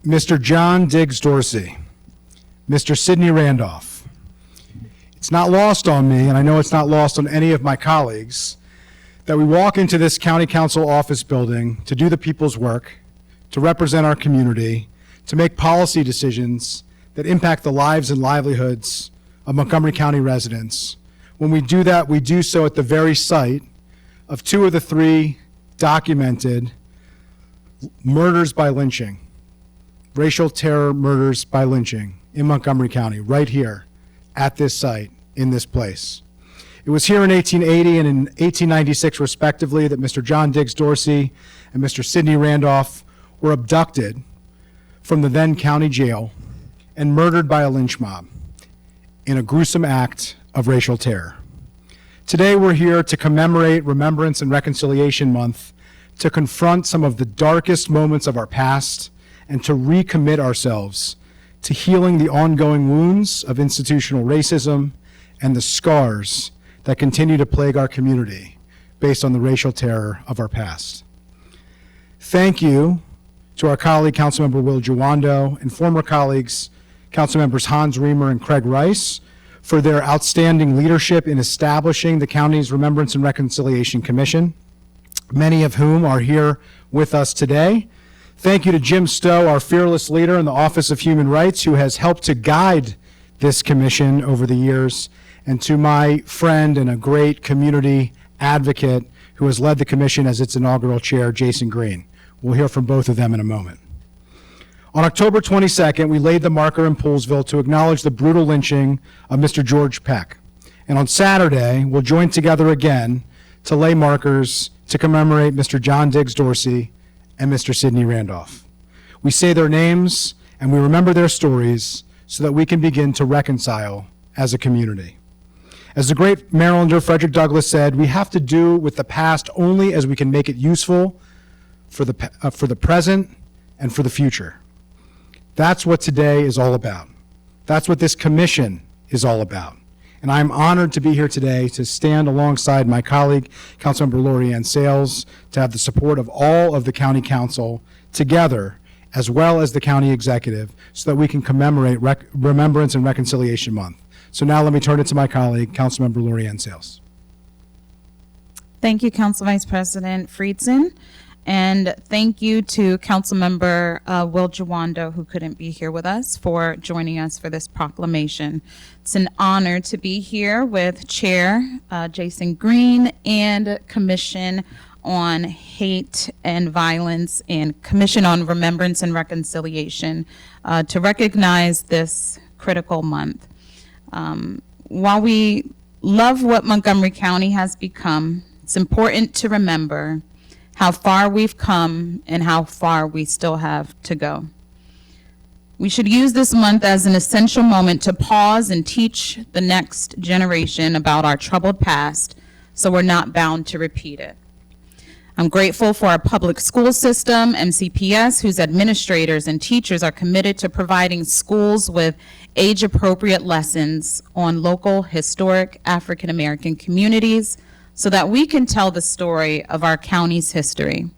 Mr. John Diggs Dorsey, Mr. Sidney Randolph. It's not lost on me, and I know it's not lost on any of my colleagues, that we walk into this county council office building to do the people's work, to represent our community, to make policy decisions that impact the lives and livelihoods of Montgomery County residents. When we do that, we do so at the very site of two of the three documented murders by lynching, racial terror murders by lynching in Montgomery County, right here at this site, in this place. It was here in 1880 and in 1896, respectively, that Mr. John Diggs Dorsey and Mr. Sidney Randolph were abducted from the then county jail and murdered by a lynch mob in a gruesome act of racial terror. Today, we're here to commemorate Remembrance and Reconciliation Month, to confront some of the darkest moments of our past, and to recommit ourselves to healing the ongoing wounds of institutional racism and the scars that continue to plague our community based on the racial terror of our past. Thank you to our colleague, Councilmember Will Jawando, and former colleagues, Councilmembers Hans Reamer and Craig Rice, for their outstanding leadership in establishing the county's Remembrance and Reconciliation Commission, many of whom are here with us today. Thank you to Jim Stowe, our fearless leader in the Office of Human Rights, who has helped to guide this commission over the years, and to my friend and a great community advocate who has led the commission as its inaugural chair, Jason Green. We'll hear from both of them in a moment. On October 22nd, we laid the marker in Poolesville to acknowledge the brutal lynching of Mr. George Peck. And on Saturday, we'll join together again to lay markers to commemorate Mr. John Diggs Dorsey and Mr. Sidney Randolph. We say their names and we remember their stories so that we can begin to reconcile as a community. As the great Marylander Frederick Douglass said, we have to do with the past only as we can make it useful for the present and for the future. That's what today is all about. That's what this commission is all about. And I'm honored to be here today to stand alongside my colleague, Councilmember Laurie-Anne Sayles, to have the support of all of the county council together, as well as the county executive, so that we can commemorate Remembrance and Reconciliation Month. So now let me turn it to my colleague, Councilmember Laurie-Anne Sayles. Thank you, Council Vice President Friedson. And thank you to Councilmember Will Jawando, who couldn't be here with us, for joining us for this proclamation. It's an honor to be here with Chair Jason Green and Commission on Hate and Violence and Commission on Remembrance and Reconciliation to recognize this critical month. While we love what Montgomery County has become, it's important to remember how far we've come and how far we still have to go. We should use this month as an essential moment to pause and teach the next generation about our troubled past so we're not bound to repeat it. I'm grateful for our public school system, MCPS, whose administrators and teachers are committed to providing schools with age-appropriate lessons on local historic African American communities, so that we can tell the story of our county's history.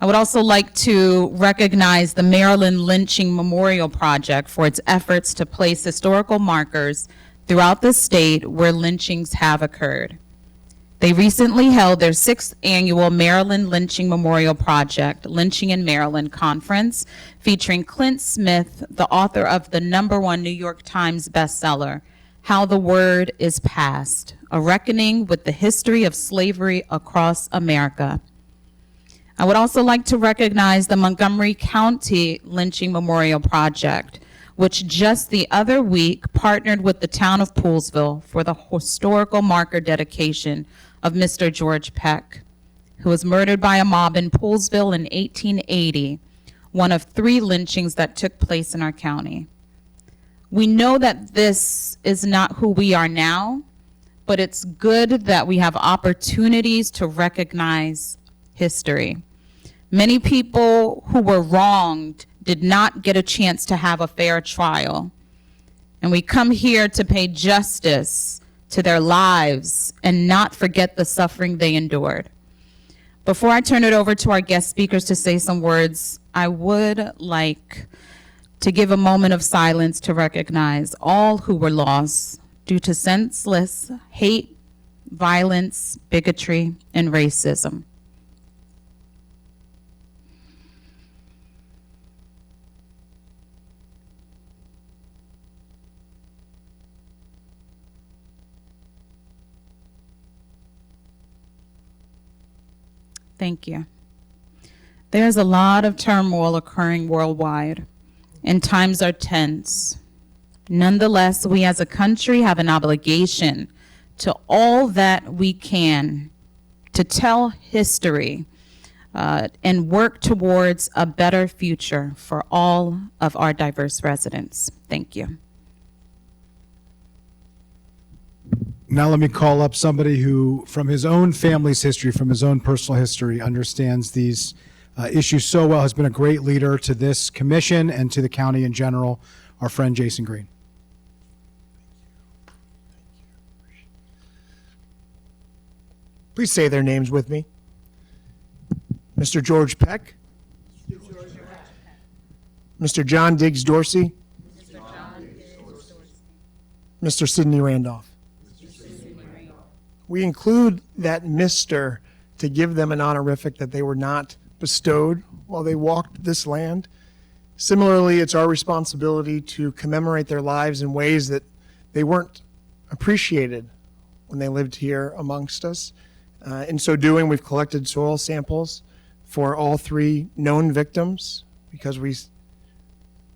I would also like to recognize the Maryland Lynching Memorial Project for its efforts to place historical markers throughout the state where lynchings have occurred. They recently held their 6th annual Maryland Lynching Memorial Project, Lynching in Maryland Conference, featuring Clint Smith, the author of the #1 New York Times bestseller, How the Word is Passed, a reckoning with the history of slavery across America. I would also like to recognize the Montgomery County Lynching Memorial Project, which just the other week partnered with the town of Poolesville for the historical marker dedication of Mr. George Peck, who was murdered by a mob in Poolesville in 1880, one of 3 lynchings that took place in our county. We know that this is not who we are now, but it's good that we have opportunities to recognize history. Many people who were wronged did not get a chance to have a fair trial. And we come here to pay justice to their lives and not forget the suffering they endured. Before I turn it over to our guest speakers to say some words, I would like to give a moment of silence to recognize all who were lost due to senseless hate, violence, bigotry, and racism. Thank you. There's a lot of turmoil occurring worldwide, and times are tense. Nonetheless, we as a country have an obligation to all that we can to tell history and work towards a better future for all of our diverse residents. Thank you. Now let me call up somebody who, from his own family's history, from his own personal history, understands these issues so well, has been a great leader to this commission and to the county in general, our friend Jason Green. Please say their names with me. Mr. George Peck. Mr. John Diggs Dorsey. Mr. Sidney Randolph. We include that Mr. to give them an honorific that they were not bestowed while they walked this land. Similarly, it's our responsibility to commemorate their lives in ways that they weren't appreciated when they lived here amongst us. In so doing, we've collected soil samples for all three known victims because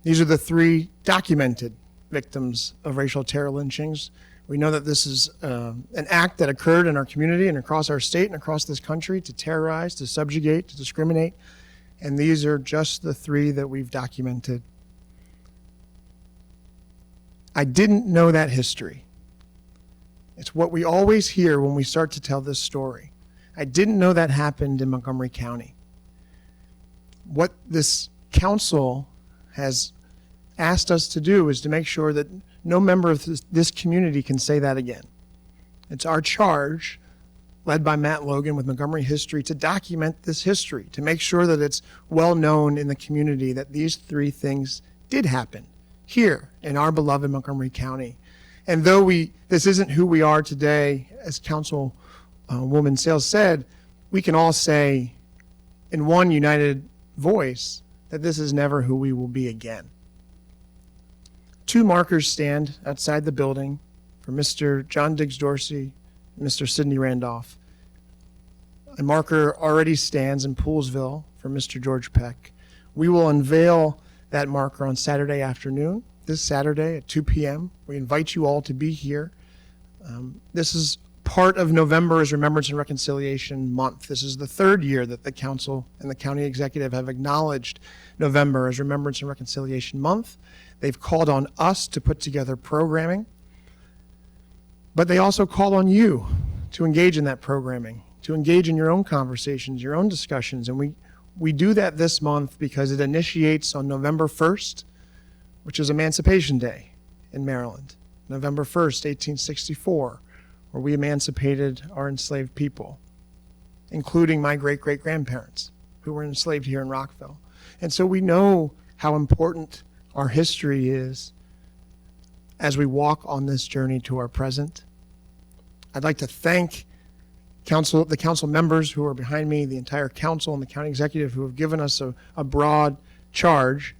these are the three documented victims of racial terror lynchings. We know that this is an act that occurred in our community and across our state and across this country to terrorize, to subjugate, to discriminate. And these are just the three that we've documented. I didn't know that history. It's what we always hear when we start to tell this story. I didn't know that happened in Montgomery County. What this council has asked us to do is to make sure that no member of this community can say that again. It's our charge, led by Matt Logan with Montgomery History, to document this history, to make sure that it's well known in the community that these three things did happen here in our beloved Montgomery County. And though this isn't who we are today, as Councilwoman Sayles said, we can all say in one united voice that this is never who we will be again. Two markers stand outside the building for Mr. John Diggs Dorsey, Mr. Sidney Randolph. A marker already stands in Poolsville for Mr. George Peck. We will unveil that marker on Saturday afternoon, this Saturday at 2 p.m. We invite you all to be here. This is part of November is Remembrance and Reconciliation Month. This is the third year that the council and the county executive have acknowledged November as Remembrance and Reconciliation Month. They've called on us to put together programming, but they also call on you to engage in that programming, to engage in your own conversations, your own discussions. And we do that this month because it initiates on November 1st, which is Emancipation Day in Maryland. November 1st, 1864, where we emancipated our enslaved people, including my great-great-grandparents who were enslaved here in Rockville. And so we know how important our history is as we walk on this journey to our present. I'd like to thank the council members who are behind me, the entire council and the county executive who have given us a broad charge.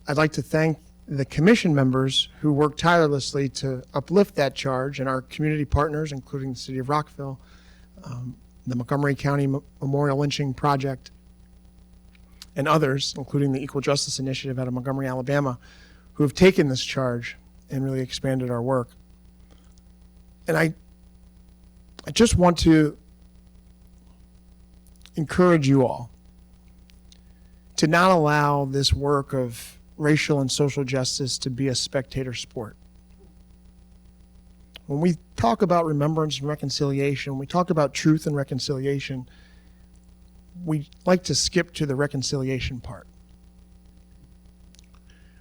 I'd like to thank the commission members who worked tirelessly to uplift that charge, and our community partners, including the city of Rockville, the Montgomery County Memorial Lynching Project, and others, including the Equal Justice Initiative out of Montgomery, Alabama, who have taken this charge and really expanded our work. And I just want to encourage you all to not allow this work of racial and social justice to be a spectator sport. When we talk about remembrance and reconciliation, when we talk about truth and reconciliation, we like to skip to the reconciliation part.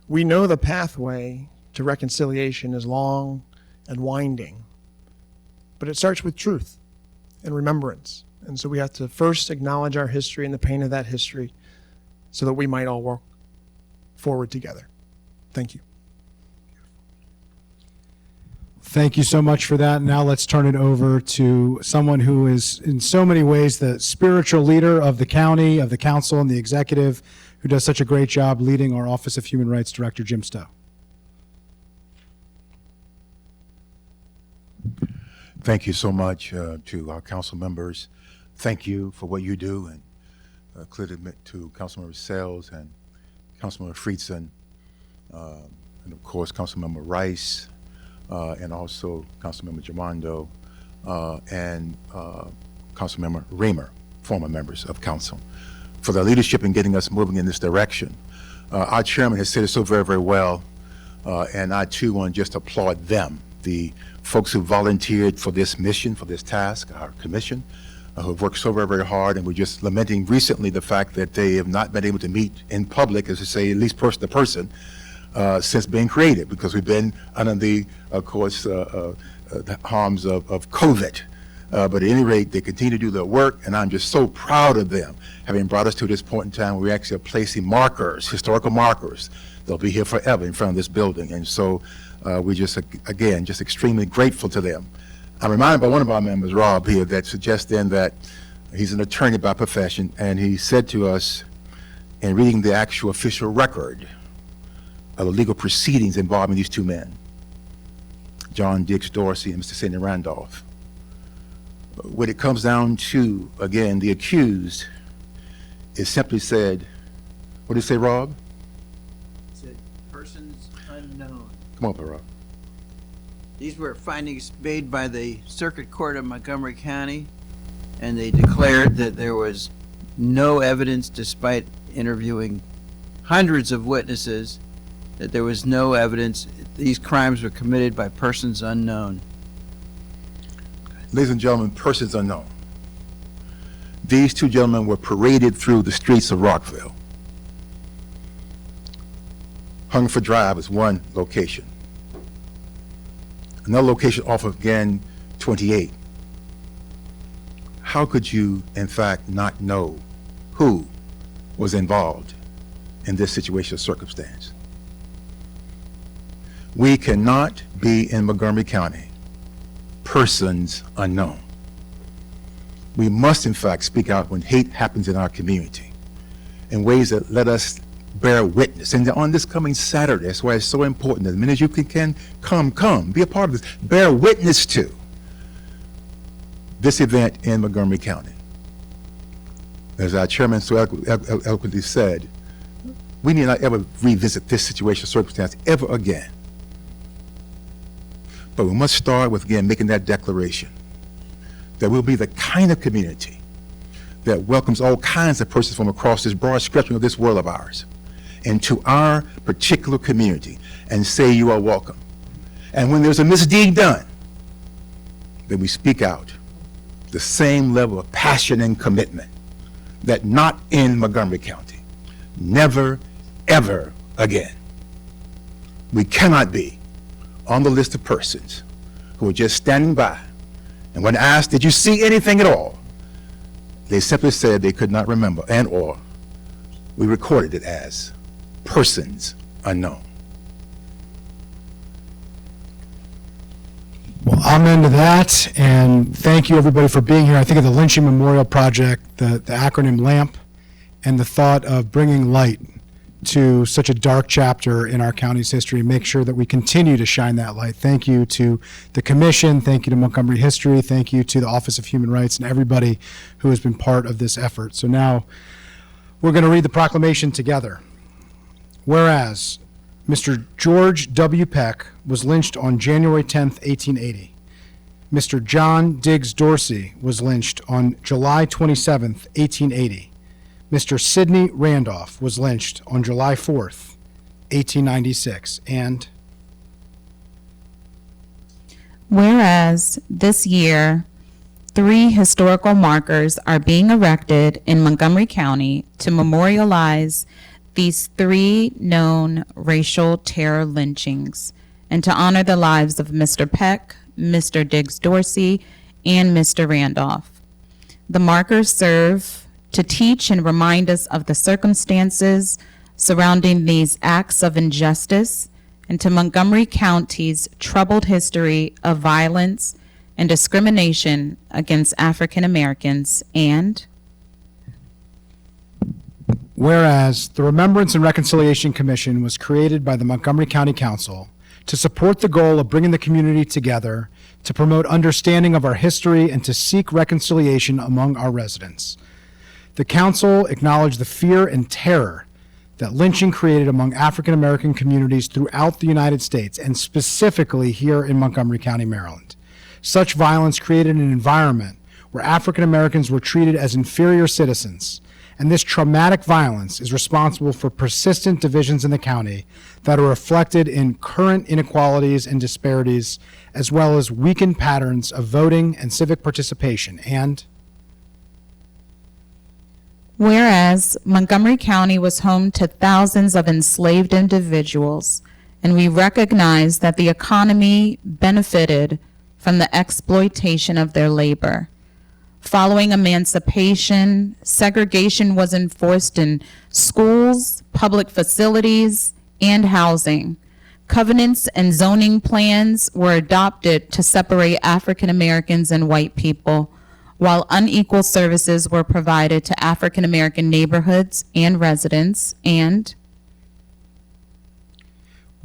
We know the pathway to reconciliation is long and winding, but it starts with truth and remembrance. And so we have to first acknowledge our history and the pain of that history so that we might all walk forward together. Thank you. Thank you so much for that. Now let's turn it over to someone who is in so many ways the spiritual leader of the county, of the council, and the executive, who does such a great job leading our Office of Human Rights Director, Jim Stowe. Thank you so much to our council members. Thank you for what you do, and clearly to Councilmember Sayles and Councilmember Friedson, and of course Councilmember Rice, and also Councilmember Jawando, and Councilmember Raymer, former members of council, for their leadership in getting us moving in this direction. Our chairman has said it so very, very well, and I too want to just applaud them, the folks who volunteered for this mission, for this task, our commission, who have worked so very, very hard, and we're just lamenting recently the fact that they have not been able to meet in public, as to say, at least person to person, since being created, because we've been under the, of course, the harms of COVID. But at any rate, they continue to do their work, and I'm just so proud of them, having brought us to this point in time where we actually are placing markers, historical markers. They'll be here forever in front of this building. And so we're just, again, just extremely grateful to them. I'm reminded by one of our members, Rob, here, that suggests then that he's an attorney by profession, and he said to us in reading the actual official record of the legal proceedings involving these two men, John Diggs Dorsey and Mr. Sidney Randolph, when it comes down to, again, the accused, it simply said, what did it say, Rob? It said persons unknown. Come on, Rob. These were findings made by the Circuit Court of Montgomery County, and they declared that there was no evidence, despite interviewing hundreds of witnesses, that there was no evidence these crimes were committed by persons unknown. Ladies and gentlemen, persons unknown. These two gentlemen were paraded through the streets of Rockville. Hungerford Drive is one location. Another location off of Gann 28. How could you, in fact, not know who was involved in this situation or circumstance? We cannot be in Montgomery County persons unknown. We must, in fact, speak out when hate happens in our community in ways that let us bear witness. And on this coming Saturday, that's why it's so important. As many as you can come, be a part of this. Bear witness to this event in Montgomery County. As our chairman so eloquently said, we need not ever revisit this situation or circumstance ever again. But we must start with, again, making that declaration that we'll be the kind of community that welcomes all kinds of persons from across this broad spectrum of this world of ours into our particular community and say you are welcome. And when there's a misdeed done, then we speak out the same level of passion and commitment that not in Montgomery County, never, ever again. We cannot be on the list of persons who are just standing by, and when asked, did you see anything at all? They simply said they could not remember, and or we recorded it as persons unknown. Well, amen to that, and thank you everybody for being here. I think of the Lynching Memorial Project, the acronym LAMP, and the thought of bringing light to such a dark chapter in our county's history, make sure that we continue to shine that light. Thank you to the commission, thank you to Montgomery History, thank you to the Office of Human Rights and everybody who has been part of this effort. So now we're going to read the proclamation together. Whereas Mr. George W. Peck was lynched on January 10th, 1880. Mr. John Diggs Dorsey was lynched on July 27th, 1880. Mr. Sidney Randolph was lynched on July 4th, 1896. And whereas this year, 3 historical markers are being erected in Montgomery County to memorialize these 3 known racial terror lynchings and to honor the lives of Mr. Peck, Mr. Diggs Dorsey, and Mr. Randolph. The markers serve to teach and remind us of the circumstances surrounding these acts of injustice and to Montgomery County's troubled history of violence and discrimination against African Americans. And whereas the Remembrance and Reconciliation Commission was created by the Montgomery County Council to support the goal of bringing the community together, to promote understanding of our history, and to seek reconciliation among our residents. The council acknowledged the fear and terror that lynching created among African American communities throughout the United States, and specifically here in Montgomery County, Maryland. Such violence created an environment where African Americans were treated as inferior citizens, and this traumatic violence is responsible for persistent divisions in the county that are reflected in current inequalities and disparities, as well as weakened patterns of voting and civic participation. And whereas Montgomery County was home to thousands of enslaved individuals, and we recognize that the economy benefited from the exploitation of their labor. Following emancipation, segregation was enforced in schools, public facilities, and housing. Covenants and zoning plans were adopted to separate African Americans and white people, while unequal services were provided to African American neighborhoods and residents. And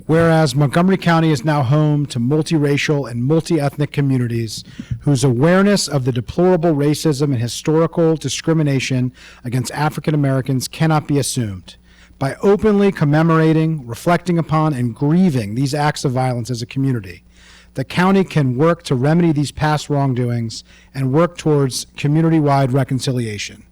whereas Montgomery County is now home to multiracial and multi-ethnic communities whose awareness of the deplorable racism and historical discrimination against African Americans cannot be assumed. By openly commemorating, reflecting upon, and grieving these acts of violence as a community, the county can work to remedy these past wrongdoings and work towards community-wide reconciliation.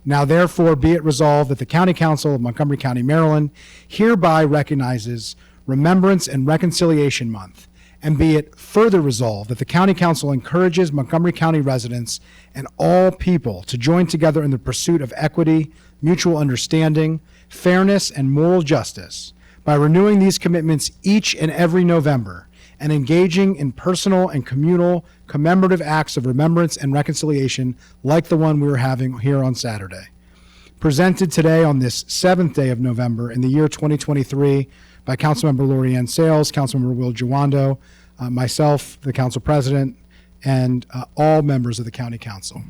Now therefore be it resolved that the County Council of Montgomery County, Maryland hereby recognizes Remembrance and Reconciliation Month, and be it further resolved that the County Council encourages Montgomery County residents and all people to join together in the pursuit of equity, mutual understanding, fairness, and moral justice by renewing these commitments each and every November and engaging in personal and communal commemorative acts of remembrance and reconciliation like the one we were having here on Saturday. Presented today on this 7th day of November in the year 2023 by Councilmember Laurie-Anne Sayles, Councilmember Will Jawando, myself, the council president, and all members of the County Council.